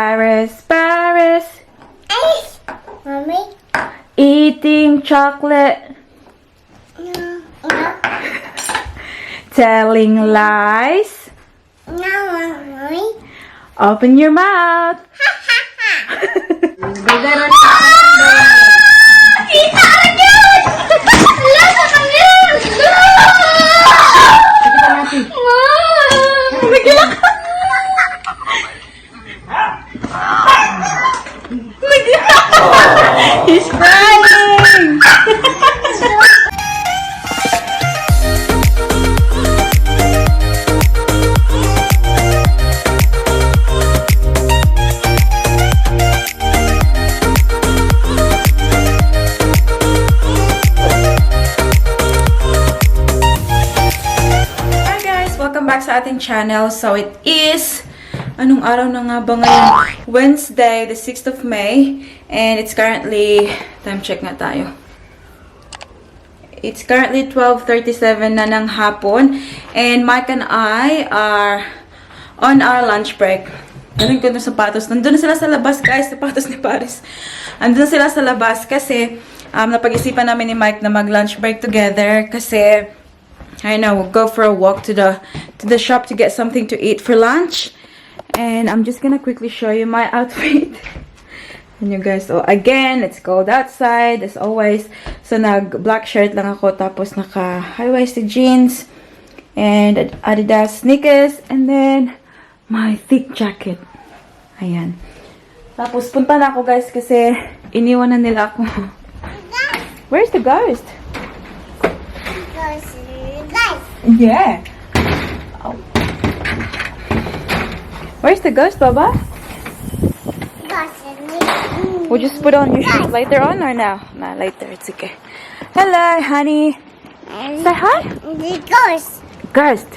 Paris, Paris. Mommy? Eating chocolate. No. Telling lies. No, Mommy. Open your mouth. Kita agad! Lasa ka yun! Mom! Nagilak. He's crying. Welcome back sa ating channel. So it is, anong araw na nga ba ngayon? Wednesday, the 6th of May. And it's currently, time check nga tayo. It's currently 12:37 na ng hapon. And Mike and I are on our lunch break. Galing ko ng sapatos. Nandun na sila sa labas, guys. Sapatos ni Paris. Nandun na sila sa labas kasi napag-isipan namin ni Mike na mag-lunch break together kasi I know, we'll go for a walk to the shop to get something to eat for lunch. And I'm just gonna quickly show you my outfit. And you guys, so again, it's cold outside as always. So nag-black shirt lang ako, tapos naka high-waisted jeans and Adidas sneakers, and then my thick jacket. Ayan. Tapos punta na ako, guys, kasi iniwan na nila ako. Where's the ghost? Yeah. Oh. Where's the ghost, Baba? We'll just put on your shoes later on or now? Nah, later. It's okay. Hello, honey. Say hi. The ghost. Ghost.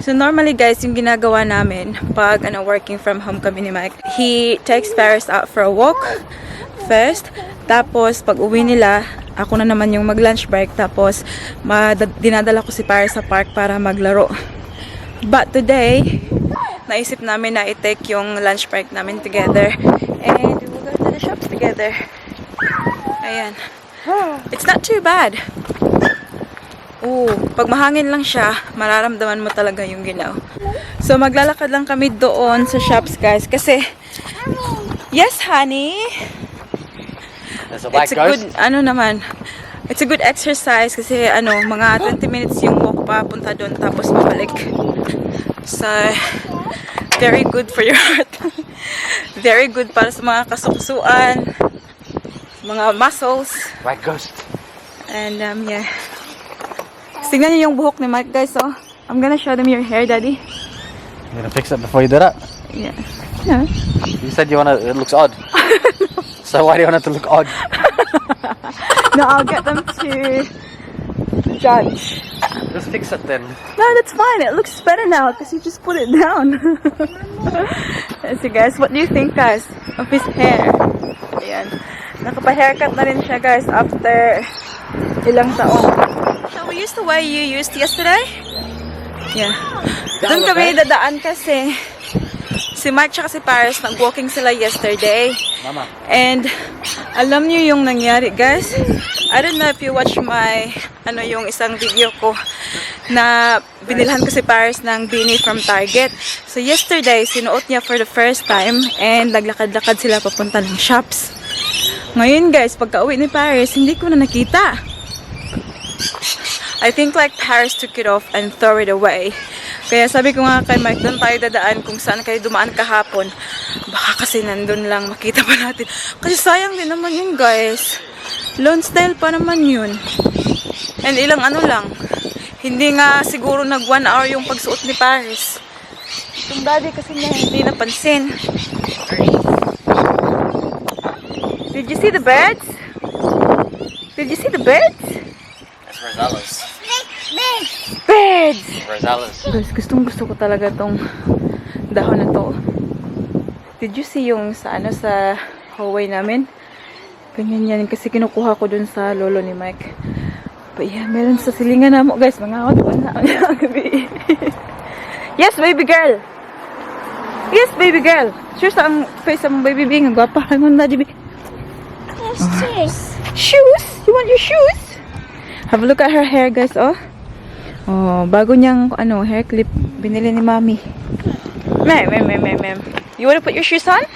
So normally, guys, yung ginagawa namin pag working from home kami ni Mike, he takes Paris out for a walk first. Tapos pag uwi nila, ako na naman yung mag-lunch break. Tapos dinadala ko si Paris sa park para maglaro. But today, naisip namin na i-take yung lunch break namin together. And we will go to the shops together. Ayan. It's not too bad. Ooh, pag mahangin lang siya, mararamdaman mo talaga yung ginaw. So maglalakad lang kami doon sa shops, guys. Kasi, yes, honey. It's a good, it's a good exercise kasi mga 20 minutes yung walk papunta doon tapos babalik. So, very good for your heart. Very good para sa mga kasuksuan, mga muscles. White ghost. And, yeah. Tingnan niyo yung buhok ni Mike, guys, oh. I'm gonna show them your hair, Daddy. You gonna fix it before you do that? Yeah. No. You said it looks odd. So why do you want it to look odd? No, I'll get them to judge. Just fix it then. No, that's fine. It looks better now because you just put it down. So guys, what do you think, guys, of his hair? Ayan. Nakapa-haircut na rin siya, guys, after ilang taon. Shall we use the way you used yesterday? Yeah. Doon kami dadaan kasi si Mike tsaka si Paris, nag-walking sila yesterday. Mama. And, alam niyo yung nangyari, guys? I don't know if you watch my, yung isang video ko na binilhan ko si Paris ng beanie from Target. So, yesterday, sinuot niya for the first time and naglakad-lakad sila papunta ng shops. Ngayon, guys, pagka-uwi ni Paris, hindi ko na nakita. I think like Paris took it off and throw it away. Kaya sabi ko nga kay Mike, doon tayo dadaan kung saan kayo dumaan kahapon. Baka kasi nandun lang, makita pa natin. Kasi sayang din naman yun, guys. Lone style pa naman yun. And ilang lang. Hindi nga siguro nag 1 hour yung pagsuot ni Paris. Itong daddy kasi niya hindi napansin. Did you see the birds? Did you see the birds? That's Rosella's. Birds! Rosella's. Guys, gusto ko talaga tong dahon na to. Did you see yung sa sa hallway namin? Ganyan yan kasi kinukuha ko dun sa lolo ni Mike. But yeah, meron sa silingan na mo, guys. Mga hotwan na gabi. Yes, baby girl. Yes, baby girl. Cheers ang face ng baby B. Ang gwapa. Ang ganda, Jibi. Cheers. Shoes? You want your shoes? Have a look at her hair, guys, oh. Oh, bago niyang, hair clip. Binili ni Mami. Ma'am. You wanna put your shoes on?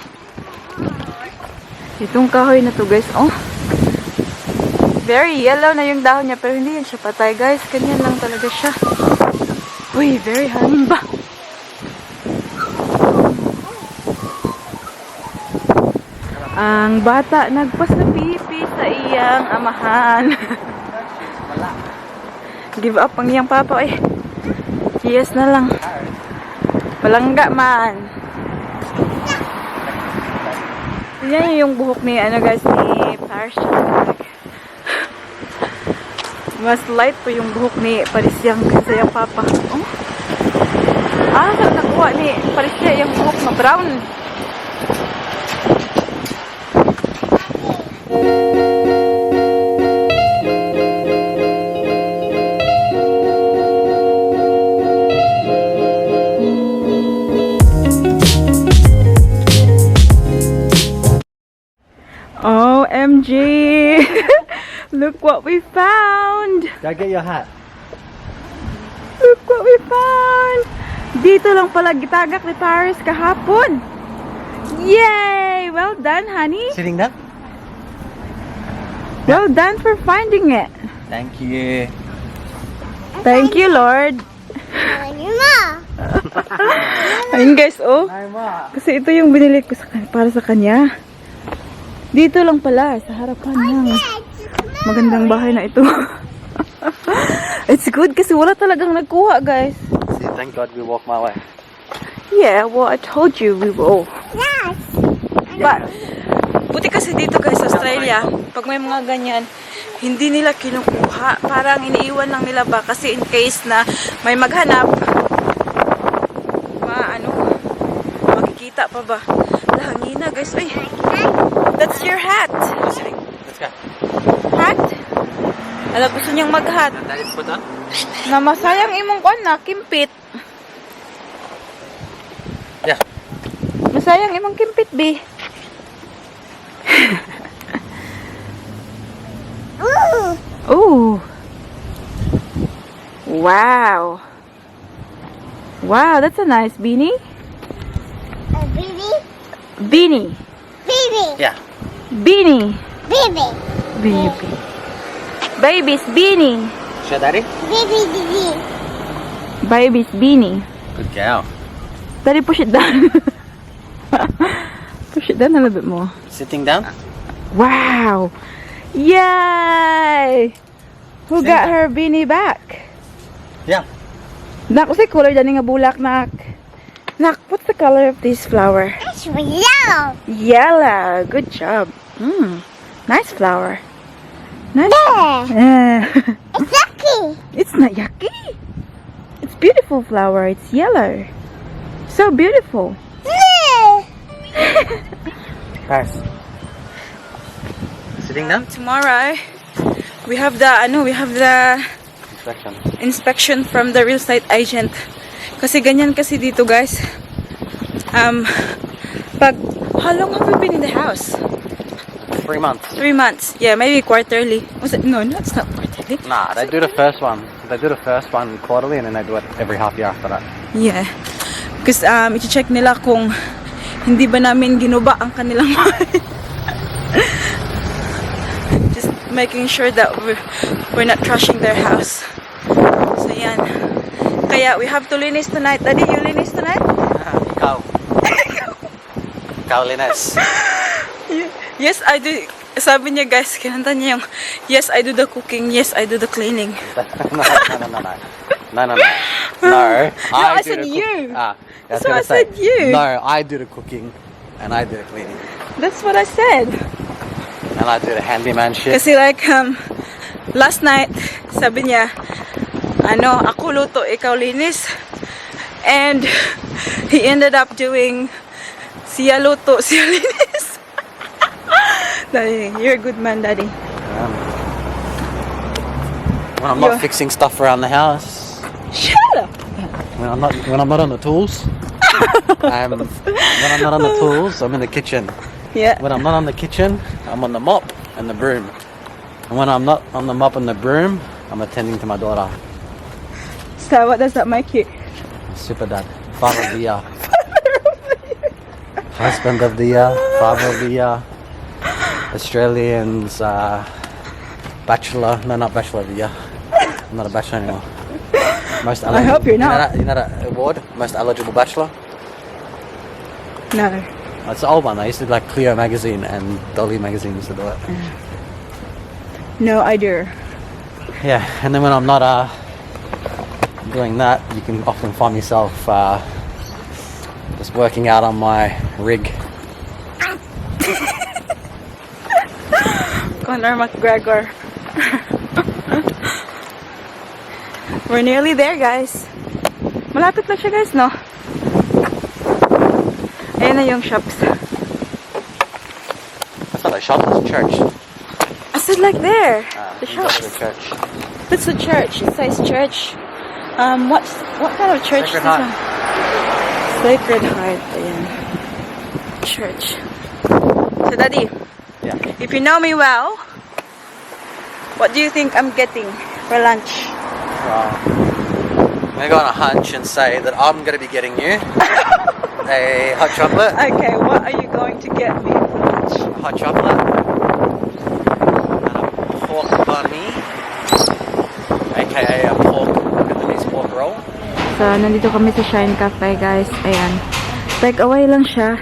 Itong kahoy na to, guys, oh. Very yellow na yung dahon niya, pero hindi yan siya patay, guys. Ganyan lang talaga siya. Uy, very hangin ba? Ang bata nagpasapipi sa iyang amahan. Give up ang iyang papa, eh. Yes na lang. Palangga man. Yan yung buhok ni, guys, ni Paris. Mas light po yung buhok ni Parisyang kaysa yung papa. Oh. Saan nakuha ni Parisya yung buhok na brown? OMG! Look what we found! Go get your hat. Look what we found! Dito lang pala gitagak ni Paris kahapon. Yay! Well done, honey. Sitting down? Well done for finding it. Thank you. Thank you, Lord. Ma. Ayun, guys, oh. Hi, Ma. Kasi ito yung binili ko para sa kanya. Dito lang pala, sa harapan ng magandang bahay na ito. It's good kasi wala talagang nagkuha, guys. See, thank God we walked my way. Yeah, well, I told you we will. Yes. But, buti kasi dito, guys, sa Australia, pag may mga ganyan, hindi nila kinukuha. Parang iniiwan lang nila ba kasi in case na may maghanap, makikita pa ba? Lahangina, guys. Ay, that's your hat. Let's go. Hat? Alam, gusto niyang mag-hat. That is put on? Na masayang imong kwan na, kimpit. Yeah. Masayang imong kimpit, B. Ooh. Wow. Wow, that's a nice beanie. A baby. Beanie. Baby. Yeah. Beanie. Baby. Baby. Baby's beanie. Show Daddy. Baby. Baby. Baby's beanie. Good girl. Daddy, push it down. Push it down a little bit more. Sitting down? Wow. Yay! Who got her beanie back? Yeah. Nak, kasi color dyan nga bulak, nak. Nak, what's the color of this flower? That's yellow. Yellow. Good job. Nice flower. Nice. Yeah. It's lucky. It's not yucky. It's beautiful flower. It's yellow. So beautiful. Yeah. Paris. Sitting down? Tomorrow, we have the Inspection. inspection from the real estate agent. Kasi ganyan kasi dito, guys. How long have we been in the house? 3 months. 3 months. Yeah, maybe quarterly. Was it? No, that's not quarterly. Nah, they do the first one. They do the first one quarterly and then they do it every half year after that. Yeah. Because i-check nila kung hindi ba namin ginuba ang kanilang bahay. Just making sure that we're not trashing their house. So yan. Kaya we have to linis tonight. Daddy, you linis tonight? Ikaw. Ikaw, Lines. Yes, I do. Sabi niya, guys, kinanta niya yung yes, I do the cooking, yes, I do the cleaning. No. I said you. That's what I said, you. No, I do the cooking and I do the cleaning. That's what I said. And I do the handyman shit. Kasi like, last night, sabi niya, ako luto, ikaw linis. And he ended up doing siya luto, siya linis. Daddy, you're a good man, Daddy. When I'm not fixing stuff around the house. Shut up! When I'm not on the tools, when I'm not on the tools, I'm in the kitchen. Yeah. When I'm not on the kitchen, I'm on the mop and the broom. And when I'm not on the mop and the broom, I'm attending to my daughter. So what does that make you? Super dad. Father of the year. Husband of the year. Father of the year. Australians bachelor. No, not bachelor of the year. I'm not a bachelor anymore. Most eligible. I hope you're not. You know that award? Most eligible bachelor? No. It's the old one. I used to like Clio magazine and Dolly magazine used to do it. No idea. Yeah, and then when I'm not doing that, you can often find myself just working out on my rig. Conor McGregor. We're nearly there, guys. Malapit lang siya, guys, no? Ayan na yung shops. That's not a shop, that's a church. I said like there. The You go to shops. the church. That's the church. It says church. What kind of church Sacred is Heart. that? Sacred Heart. Ayan. Church. So, Daddy, Yeah. if you know me well, what do you think I'm getting for lunch? I'm gonna go on a hunch and say that I'm gonna be getting you a hot chocolate. Okay, what are you going to get me for lunch? Hot chocolate. And a pork bunny. AKA a pork Vietnamese pork roll. So, nandito kami sa Shine Cafe, guys. Ayan. Take away lang siya.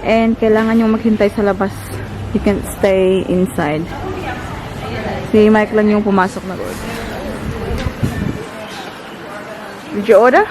And kailangan yung maghintay sa labas. You can stay inside. Si Mike lang yung pumasok na doon. Did you order?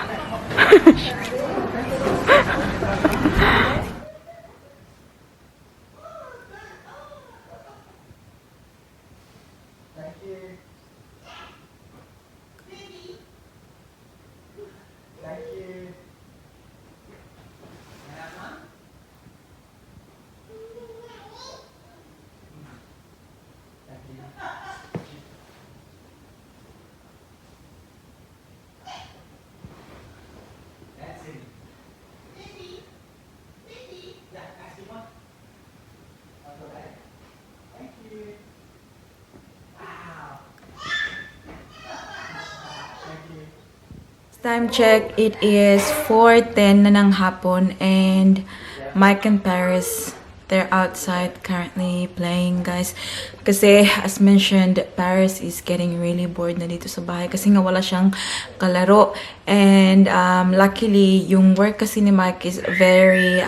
Time check, it is 4:10 na ng hapon and Mike and Paris, they're outside currently playing, guys. Kasi as mentioned, Paris is getting really bored na dito sa bahay kasi nga wala siyang kalaro. And luckily, yung work kasi ni Mike is very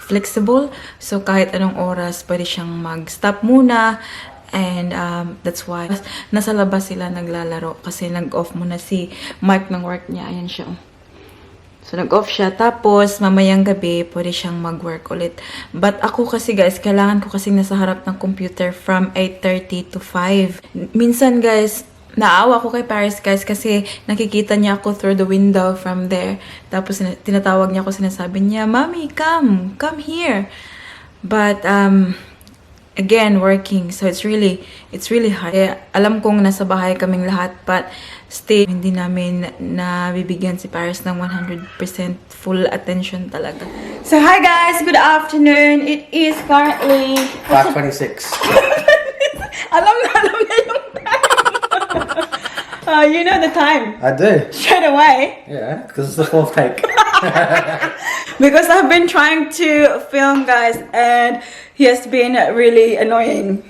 flexible. So kahit anong oras, pwede siyang mag-stop muna. And that's why nasa labas sila naglalaro kasi nag-off muna si Mike ng work niya. Ayan siya. So nag-off siya. Tapos mamayang gabi pwede siyang mag-work ulit. But ako kasi, guys, kailangan ko kasi nasa harap ng computer from 8:30 to 5. Minsan, guys, naawa ko kay Paris, guys, kasi nakikita niya ako through the window from there. Tapos tinatawag niya ako, sinasabi niya, "Mommy, come here." But again, working. So it's really hard. Alam kong nasa bahay kaming lahat, but still, hindi namin nabibigyan si Paris ng 100% full attention talaga. So hi guys, good afternoon. It is currently 5:26. alam na yung time. You know the time. I do. Straight away. Yeah, because it's the fourth take. Because I've been trying to film, guys, and he has been really annoying.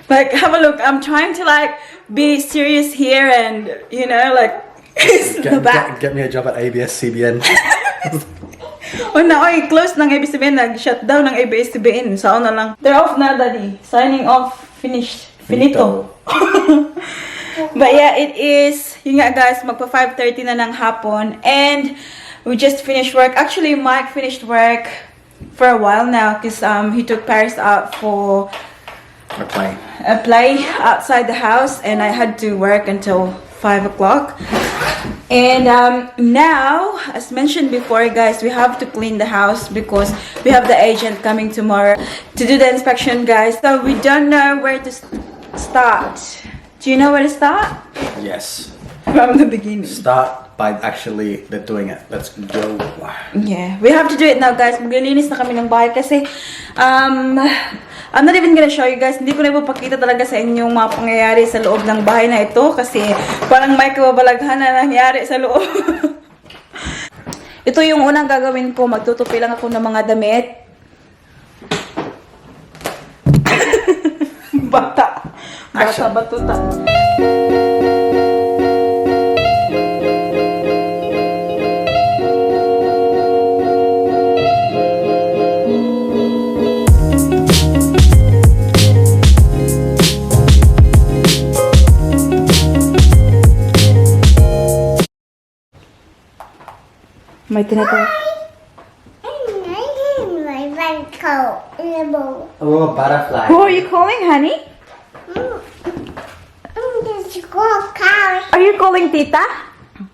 Like, have a look. I'm trying to, like, be serious here and, you know, like, it's the back. Get me a job at ABS-CBN. Oh, na, oy, close ng ABS-CBN. Nag-shutdown ng ABS-CBN. Saan na lang. They're off na, Daddy. Signing off. Finished. Finito. But yeah, it is, yun nga, guys, magpa 5:30 na ng hapon. And we just finished work. Actually, Mike finished work for a while now because he took Paris out for a play outside the house, and I had to work until 5 o'clock. And now, as mentioned before, guys, we have to clean the house because we have the agent coming tomorrow to do the inspection, guys. So we don't know where to start. Do you know where to start? Yes. From the beginning. Start by actually they're doing it. Let's go. Yeah, we have to do it now, guys. Maglilinis na kami ng bahay kasi I'm not even gonna show you guys. Hindi ko na ipapakita talaga sa inyo yung mga pangyayari sa loob ng bahay na ito kasi parang may kababalaghan na nangyari sa loob. Ito yung unang gagawin ko. Magtutupi lang ako ng mga damit. Bata. Bata, batuta. May tinatawag. My friend coat in the bowl. Oh, butterfly. Who are you calling, honey? Just go cow. Are you calling Tita?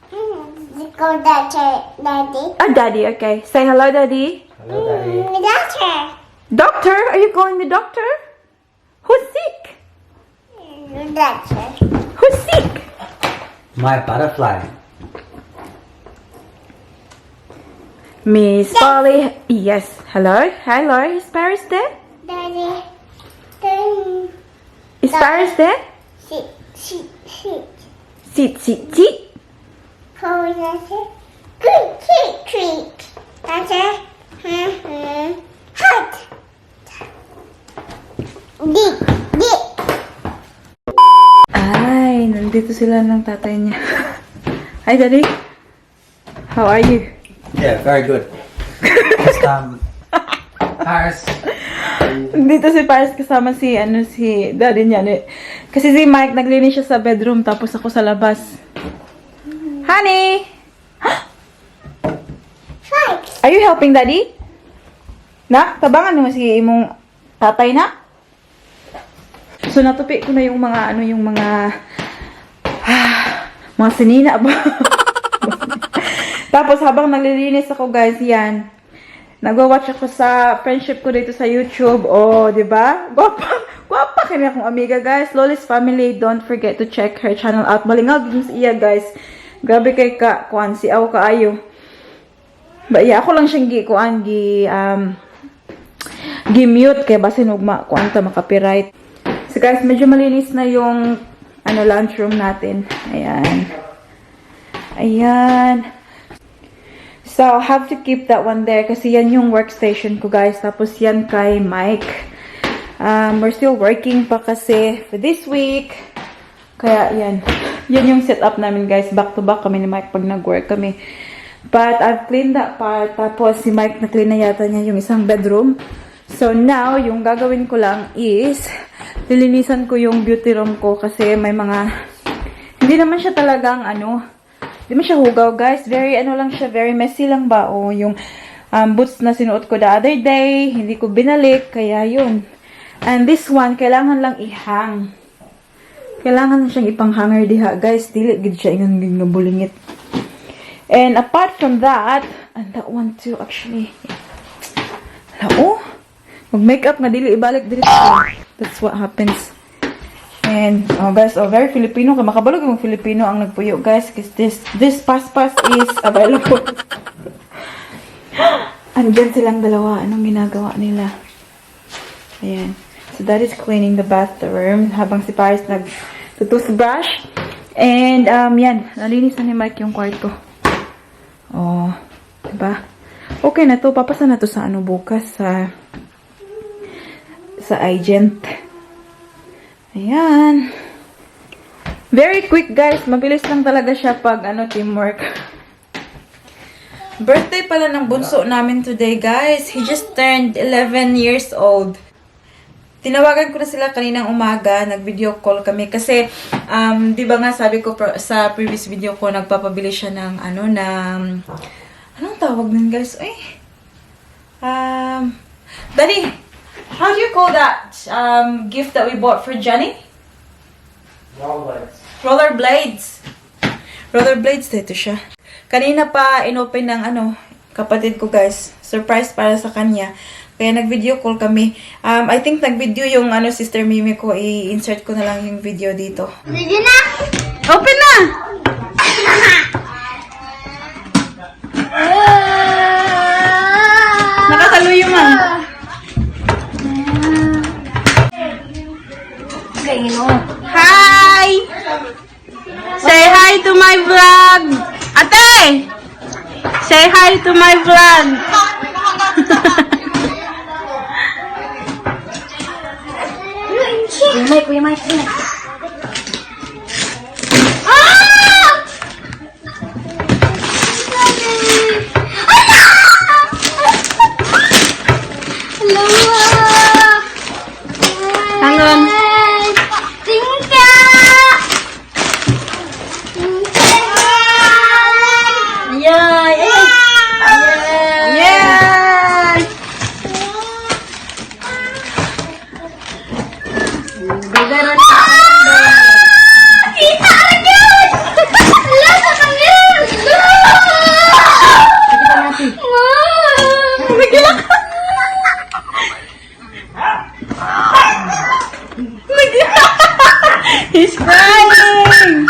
Just go daddy. Oh, Daddy, okay. Say hello, Daddy. Hello, Daddy. Doctor. Doctor? Are you calling the doctor? Who's sick? Doctor. Who's sick? My butterfly. Miss Polly. Yes. Hello? Hello? Is Paris there? Daddy. Then Is Paris there? sit. Sit. Hold that. Good treat. Doctor. Hot. Dig. Ay, nandito sila ng tatay niya. Hi, Daddy. How are you? Yeah, very good. Just Paris. Dito si Paris kasama si daddy niya. Kasi si Mike naglinis siya sa bedroom tapos ako sa labas. Honey! Fight. Are you helping daddy? Na? Tabangan mo si imong tatay na? So natupi ko na yung mga mga sinina ba? Tapos habang naglilinis ako, guys, yan. Nagwa-watch ako sa friendship ko dito sa YouTube. Oh, 'di ba? Gwapa kami akong amiga, guys. Lola's Family. Don't forget to check her channel out. Malingaw din siya, guys. Grabe kay kuan si aw kaayo. Ba yeah, ako lang siyang gi-mute kay basin ugma kuan ta makapiright. So guys, medyo malinis na yung lunchroom natin. Ayan. So, have to keep that one there kasi yan yung workstation ko, guys. Tapos yan kay Mike. We're still working pa kasi for this week. Kaya yan. Yan yung setup namin, guys. Back to back kami ni Mike pag nag-work kami. But I've cleaned that part. Tapos si Mike na-clean na yata niya yung isang bedroom. So now, yung gagawin ko lang is lilinisan ko yung beauty room ko kasi may mga hindi naman siya talagang hindi mo siya hugaw, guys. Very, lang siya, very messy lang ba? O, yung boots na sinuot ko the other day, hindi ko binalik, kaya yun. And this one, kailangan lang ihang. Kailangan lang siyang ipang-hanger diha, guys. Dili, gid siya ingang nabulingit. And apart from that, and that one too, actually. Mag-makeup nga, dili, ibalik dito. That's what happens. And, guys, very Filipino. Makabalog yung Filipino ang nagpuyo, guys. Because this paspas is available. Andyan silang dalawa. Anong ginagawa nila? Ayan. So, that is cleaning the bathroom. Habang si Paris nag-toothbrush. And, yan. Nalinis na ni Mike yung kwarto. Oh, diba? Okay na to. Papasa na to sa bukas. Sa agent. Ayan. Very quick, guys. Mabilis lang talaga siya pag teamwork. Birthday pala ng bunso namin today, guys. He just turned 11 years old. Tinawagan ko na sila kaninang umaga. Nag-video call kami. Kasi, di ba nga sabi ko sa previous video ko, nagpapabili siya ng anong tawag nun, guys? Daddy! How do you call that gift that we bought for Jenny? Rollerblades. Rollerblades. Rollerblades, dito siya. Kanina pa inopen ng kapatid ko, guys. Surprise para sa kanya. Kaya nag-video call kami. I think nag-video yung sister Mimi ko. I-insert ko na lang yung video dito. Ready na? Open na! Say hi to my vlog. Kuya Mike. Hang on. Yay! He's crying! He's crying!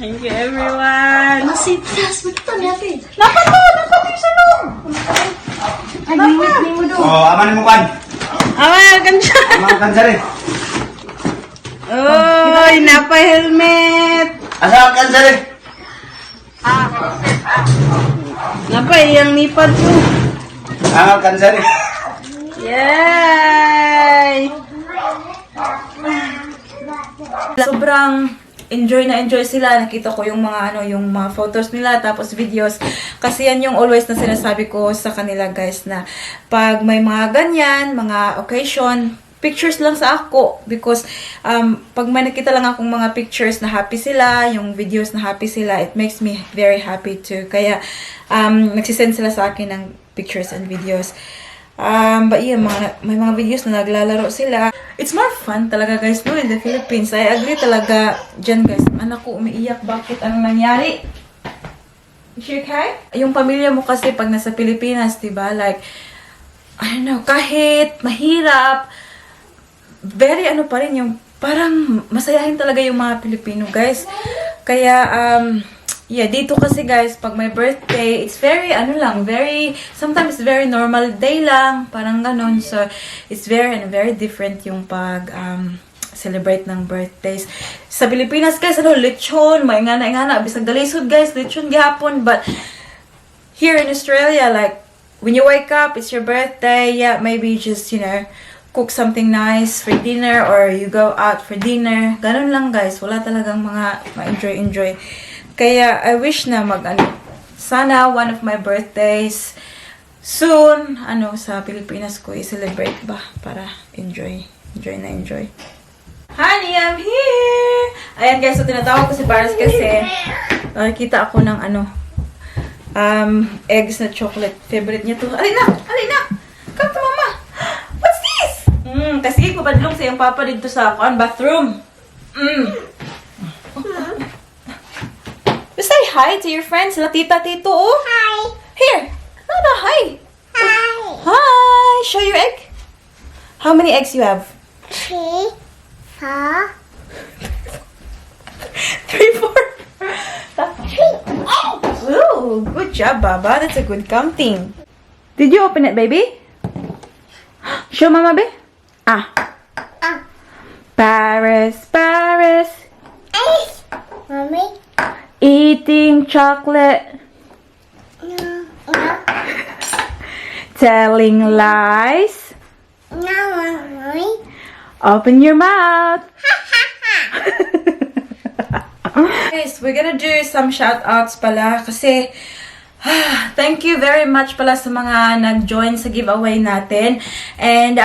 Thank you, everyone! Aman mo kan. Aman, ganda! Aman kan sari. Oh, napa-helmet! Asa kan sari. Napay, yung lipad ko. Aman kan sari. Yay! Sobrang enjoy na enjoy sila. Nakita ko yung mga yung mga photos nila tapos videos. Kasi yan yung always na sinasabi ko sa kanila, guys, na pag may mga ganyan, mga occasion, pictures lang sa ako because pag may nakita lang akong mga pictures na happy sila, yung videos na happy sila, it makes me very happy too. Kaya nagsisend sila sa akin ng pictures and videos. But yeah, may mga videos na naglalaro sila. It's more fun talaga, guys, no, in the Philippines. I agree talaga dyan, guys. Ang anak ko umiiyak. Bakit? Anong nangyari? Is she okay? Yung pamilya mo kasi pag nasa Pilipinas, diba? Like, I don't know, kahit mahirap, very pa rin yung parang masayahin talaga yung mga Pilipino, guys. Kaya, yeah, dito kasi, guys, pag may birthday, it's very, sometimes it's very normal day lang, parang ganun. So, it's very different yung pag, celebrate ng birthdays. Sa Pilipinas, guys, lechon, may ingana, bisag dalisod, guys, lechon gihapon. But, here in Australia, like, when you wake up, it's your birthday, yeah, maybe just, cook something nice for dinner, or you go out for dinner. Ganun lang, guys. Wala talagang mga ma-enjoy. Kaya, I wish na sana one of my birthdays soon, sa Pilipinas ko i-celebrate ba para enjoy. Honey, I'm here! Ayan, guys, so tinatawag ko si Paris kasi nakikita ako ng eggs na chocolate. Favorite niya to. Alina! Come to mama! What's this? Kasi ko badlong sa iyong papa dito sa bathroom. You say hi to your friends, sila tita, tito, oh. Hi. Here. Nada, hi. Hi. Hi. Show your egg. How many eggs you have? 3, 4. 3, 4. 3 eggs. Ooh, good job, Baba. That's a good counting. Did you open it, baby? Show Mama, babe. Paris. Ice. Mommy. Eating chocolate. No. Telling lies. No, Mommy. Open your mouth. Guys, we're gonna do some shout-outs pala kasi thank you very much pala sa mga nag-join sa giveaway natin. And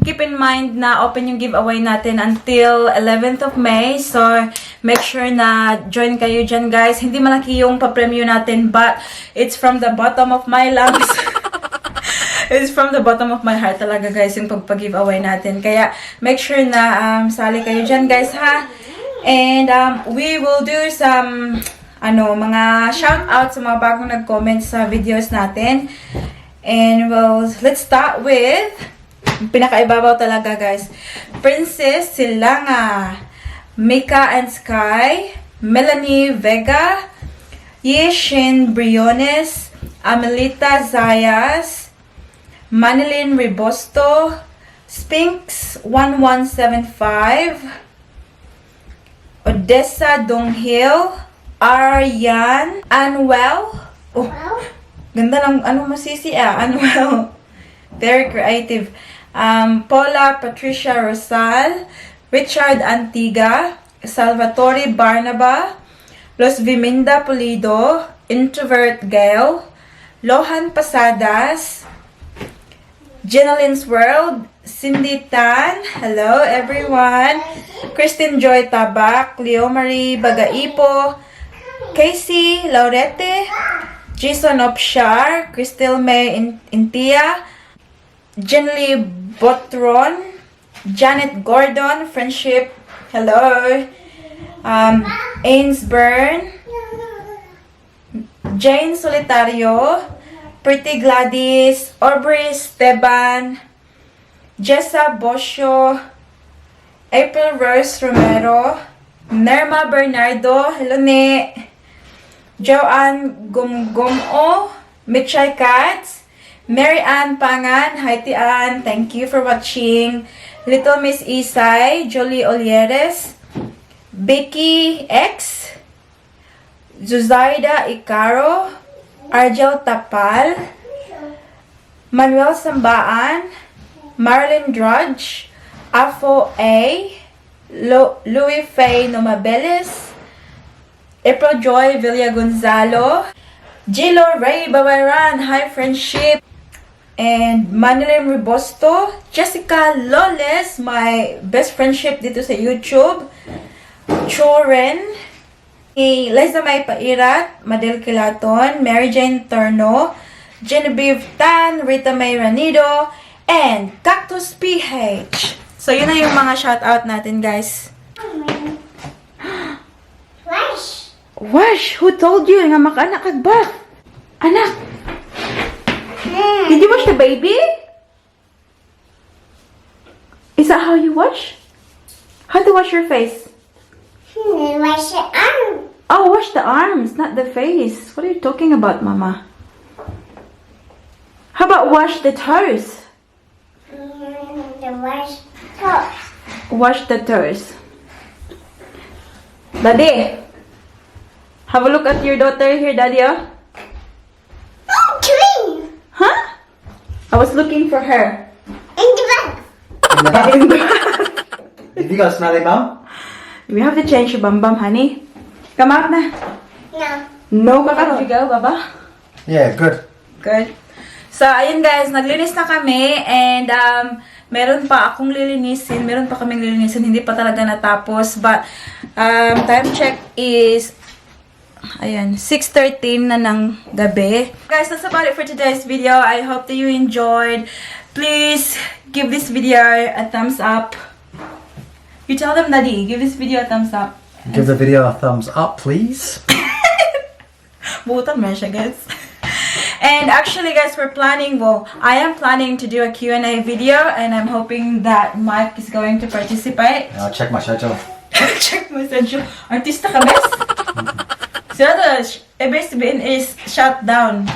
keep in mind na open yung giveaway natin until 11th of May. So, make sure na join kayo dyan, guys. Hindi malaki yung pa-premyo natin, but it's from the bottom of my lungs. It's from the bottom of my heart talaga, guys, yung pagpa-giveaway natin. Kaya, make sure na sali kayo dyan, guys, ha? And we will do some mga shout-out sa mga bagong nag-comment sa videos natin. And let's start with pinakaibabaw talaga, guys. Princess Silanga, Mika and Sky, Melanie Vega, Yeshin Briones, Amelita Zayas, Manilyn Ribosto, Spinks 1175, Odessa Donghil, Aryan, Anwell. Oh, ganda ng ano mo sisi Anwell. Very creative. Paula Patricia Rosal, Richard Antiga, Salvatore Barnaba, Los Viminda Pulido, Introvert Gail, Lohan Pasadas, Jenalyn's World, Cindy Tan, hello everyone, Christine Joy Tabak, Leo Marie Bagaipo, Casey Laurete, Jason Opshar, Crystal May Intia, Jenly Botron, Janet Gordon, Friendship, hello, Ains Byrne, Jane Solitario, Pretty Gladys, Aubrey Esteban, Jessa Bosio, April Rose Romero, Nerma Bernardo, hello ne, Joanne Gumgumo, Mitchay Katz, Mary Ann Pangan, hi Tian, thank you for watching, Little Miss Isay, Jolie Olieres, Becky X, Zuzaida Icaro, Argel Tapal, Manuel Sambaan, Marilyn Drudge, Afo A, Louis Faye Nomabeles, April Joy Villa Gonzalo, Gilo Ray Babaran, hi Friendship, and Manilyn Ribosto, Jessica Loles, my best friendship dito sa YouTube, Choren, Liza May Pairat, Madel Kilaton, Mary Jane Torno, Genevieve Tan, Rita May Ranido, and Cactus PH. So, yun na yung mga shoutout natin, guys. Wash. Wash! Who told you nga maka-anak kag ba? Anak! Did you wash the baby? Is that how you wash? How to wash your face? Wash your arm. Oh, wash the arms, not the face. What are you talking about, Mama? How about wash the toes? Wash toes. Wash the toes. Daddy, have a look at your daughter here, Daddy. Oh. Clean. Huh? I was looking for her. In the back. Have you got a smelly bum? We have to change your bum bum, honey. Come out na. No. No, Kaka. Did you go, Baba? Yeah, good. Good. So, ayun guys, naglinis na kami and meron pa akong lilinisin. Meron pa kaming lilinisin. Hindi pa talaga natapos. But, time check is, ayan, 6:13 na ng gabi. Guys, that's about it for today's video. I hope that you enjoyed. Please, give this video a thumbs up. You tell them, Daddy, give this video a thumbs up. Give the video a thumbs up, please. Butan mo siya, guys. And actually, guys, I am planning to do a Q&A video, and I'm hoping that Mike is going to participate. I'll check my schedule. Check my schedule. Artista ka, bes? Sila ibig sabihin is shut down.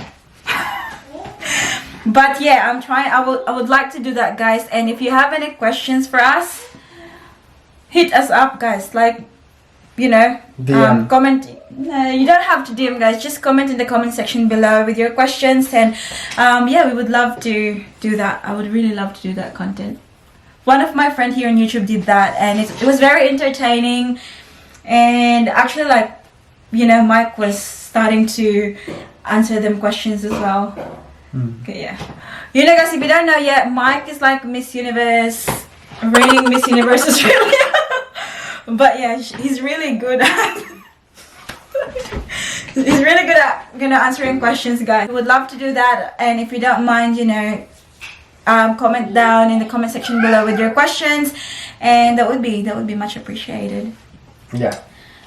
But yeah, I'm trying. I would like to do that, guys. And if you have any questions for us, hit us up, guys. Like, you know, DM. comment. You don't have to DM, guys. Just comment in the comment section below with your questions, and yeah, we would love to do that. I would really love to do that content. One of my friends here on YouTube did that, and it was very entertaining. And actually, like, you know, Mike was starting to answer them questions as well. Okay, yeah. You know, guys, if you don't know yet, Mike is like Miss Universe, reigning Miss Universe Australia. But yeah, he's really good at he's really good at, you know, answering questions, guys. We would love to do that, and if you don't mind, you know, comment down in the comment section below with your questions, and that would be much appreciated. Yeah.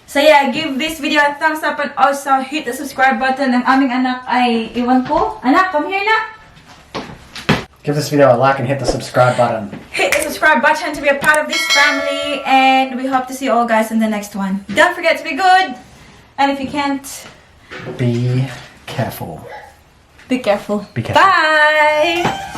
So yeah, give this video a thumbs up and also hit the subscribe button. Ang aming anak ay iwan ko. Anak, come here na. Give this video a like and hit the subscribe button. Hit the subscribe button to be a part of this family, and we hope to see you all guys in the next one. Don't forget to be good, and if you can't, Be careful. be careful. Be careful. Bye!